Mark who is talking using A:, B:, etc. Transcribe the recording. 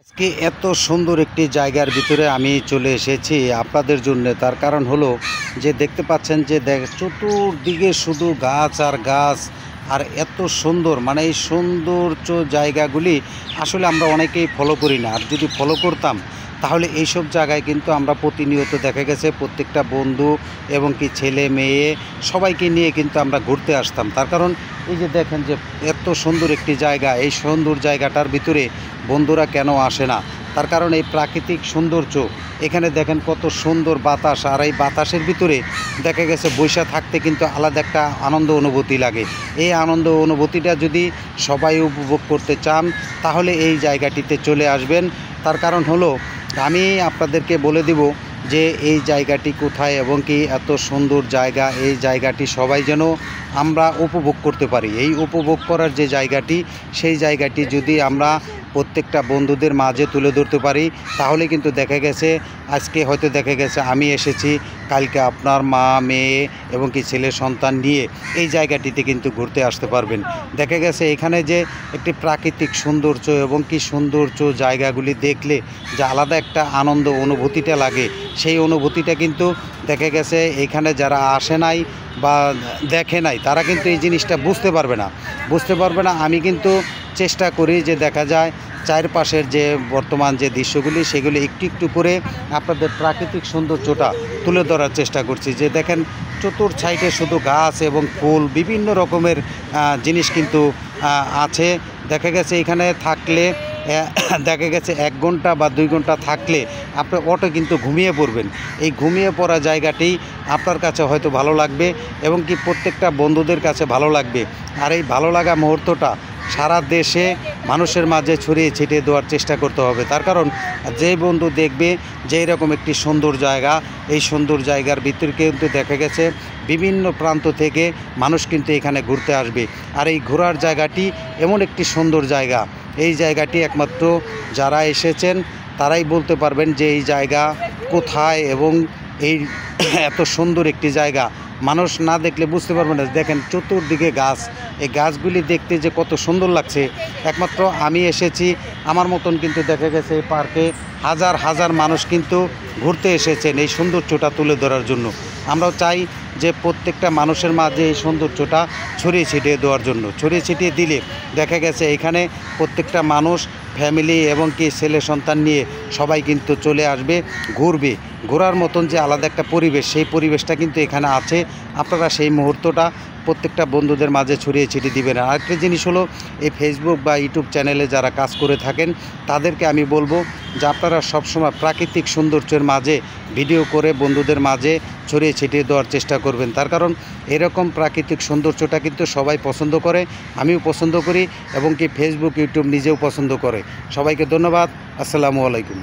A: আজকে এত সুন্দর একটি জায়গার ভিতরে আমি চলে এসেছি আপনাদের জন্য। তার কারণ হলো যে দেখতে পাচ্ছেন যে চতুর্দিকে শুধু গাছ আর গাছ, আর এত সুন্দর, মানে এই সৌন্দর্য জায়গাগুলি আসলে আমরা অনেকেই ফলো করি না। আর যদি ফলো করতাম তাহলে এইসব জায়গায় কিন্তু আমরা প্রতিনিয়ত দেখা গেছে প্রত্যেকটা বন্ধু এবং কি ছেলে মেয়ে সবাইকে নিয়ে কিন্তু আমরা ঘুরতে আসতাম। তার কারণ এই যে দেখেন যে এত সুন্দর একটি জায়গা, এই সুন্দর জায়গাটার ভিতরে বন্ধুরা কেন আসে না? তার কারণ এই প্রাকৃতিক সৌন্দর্য। এখানে দেখেন কত সুন্দর বাতাস, আর এই বাতাসের ভিতরে দেখা গেছে বৈশা থাকতে কিন্তু আলাদা একটা আনন্দ অনুভূতি লাগে। এই আনন্দ অনুভূতিটা যদি সবাই উপভোগ করতে চান তাহলে এই জায়গাটিতে চলে আসবেন। তার কারণ হলো আমি আপনাদেরকে বলে দিব যে এই জায়গাটি কোথায় এবং কি এত সুন্দর জায়গা। এই জায়গাটি সবাই যেন আমরা উপভোগ করতে পারি। এই উপভোগ করার যে জায়গাটি, সেই জায়গাটি যদি আমরা প্রত্যেকটা বন্ধুদের মাঝে তুলে ধরতে পারি তাহলে কিন্তু দেখা গেছে আজকে হয়তো দেখা গেছে আমি এসেছি, কালকে আপনার মা মেয়ে এবং কি ছেলে সন্তান নিয়ে এই জায়গাটিতে কিন্তু ঘুরতে আসতে পারবেন। দেখা গেছে এখানে যে একটি প্রাকৃতিক সৌন্দর্য এবং কি সৌন্দর্য জায়গাগুলি দেখলে যে আলাদা একটা আনন্দ অনুভূতিটা লাগে, সেই অনুভূতিটা কিন্তু দেখা গেছে এখানে যারা আসে নাই বা দেখে নাই তারা কিন্তু এই জিনিসটা বুঝতে পারবে না। আমি কিন্তু চেষ্টা করি যে দেখা যায় চারপাশের যে বর্তমান যে দৃশ্যগুলি সেগুলি একটু একটু করে আপনাদের প্রাকৃতিক সৌন্দর্যটা তুলে ধরার চেষ্টা করছি। যে দেখেন চতুর সাইডে শুধু গাছ এবং ফুল, বিভিন্ন রকমের জিনিস কিন্তু আছে। দেখা গেছে এখানে থাকলে দেখা গেছে 1 ঘন্টা বা 2 ঘন্টা থাকলে আপনি অটো কিন্তু ঘুমিয়ে পড়বেন। এই ঘুমিয়ে পড়া জায়গাটি আপনার কাছে হয়তো ভালো লাগবে এবং কি প্রত্যেকটা বন্ধুদের কাছে ভালো লাগবে। আর এই ভালো লাগা মুহূর্তটা সারা দেশে মানুষের মাঝে ছড়িয়ে ছিটিয়ে দেওয়ার চেষ্টা করতে হবে। তার কারণ যে বন্ধু দেখবে যে এরকম একটি সুন্দর জায়গা, এই সুন্দর জায়গার ভিতরে কিন্তু দেখা গেছে বিভিন্ন প্রান্ত থেকে মানুষ কিন্তু এখানে ঘুরতে আসবে। আর এই ঘোরার জায়গাটি এমন একটি সুন্দর জায়গা, এই জায়গাটি একমাত্র যারা এসেছেন তারাই বলতে পারবেন যে এই জায়গা কোথায় এবং এই এত সুন্দর একটি জায়গা মানুষ না দেখলে বুঝতে পারবে না। দেখেন চতুর্দিকে গাছ, এই গাছগুলি দেখতে যে কত সুন্দর লাগছে। একমাত্র আমি এসেছি, আমার মতন কিন্তু দেখা গেছে এই পার্কে হাজার হাজার মানুষ কিন্তু ঘুরতে এসেছেন এই সৌন্দর্যটা তুলে ধরার জন্য। আমরাও চাই যে প্রত্যেকটা মানুষের মাঝে এই সৌন্দর্যটা ছড়িয়ে ছিটিয়ে দেওয়ার জন্য। ছড়িয়ে ছিটিয়ে দিলে দেখা গেছে এখানে প্রত্যেকটা মানুষ ফ্যামিলি এবং কি ছেলে সন্তান নিয়ে সবাই কিন্তু চলে আসবে, ঘুরবে। ঘোরার মতন যে আলাদা একটা পরিবেশ, সেই পরিবেশটা কিন্তু এখানে আছে। আপনারা সেই মুহূর্তটা প্রত্যেকটা বন্ধুদের মাঝে ছড়িয়ে ছিটিয়ে দিবেন। আরেকটা জিনিস হলো এই ফেসবুক বা ইউটিউব চ্যানেলে যারা কাজ করে থাকেন তাদেরকে আমি বলবো যে আপনারা সবসময় প্রাকৃতিক সৌন্দর্যের মাঝে ভিডিও করে বন্ধুদের মাঝে ছড়িয়ে ছিটিয়ে দেওয়ার চেষ্টা করবেন। তার কারণ এরকম প্রাকৃতিক সৌন্দর্যটা কিন্তু সবাই পছন্দ করে, আমিও পছন্দ করি এবং কি ফেসবুক ইউটিউব নিজেও পছন্দ করে। সবাইকে ধন্যবাদ। আসসালামু আলাইকুম।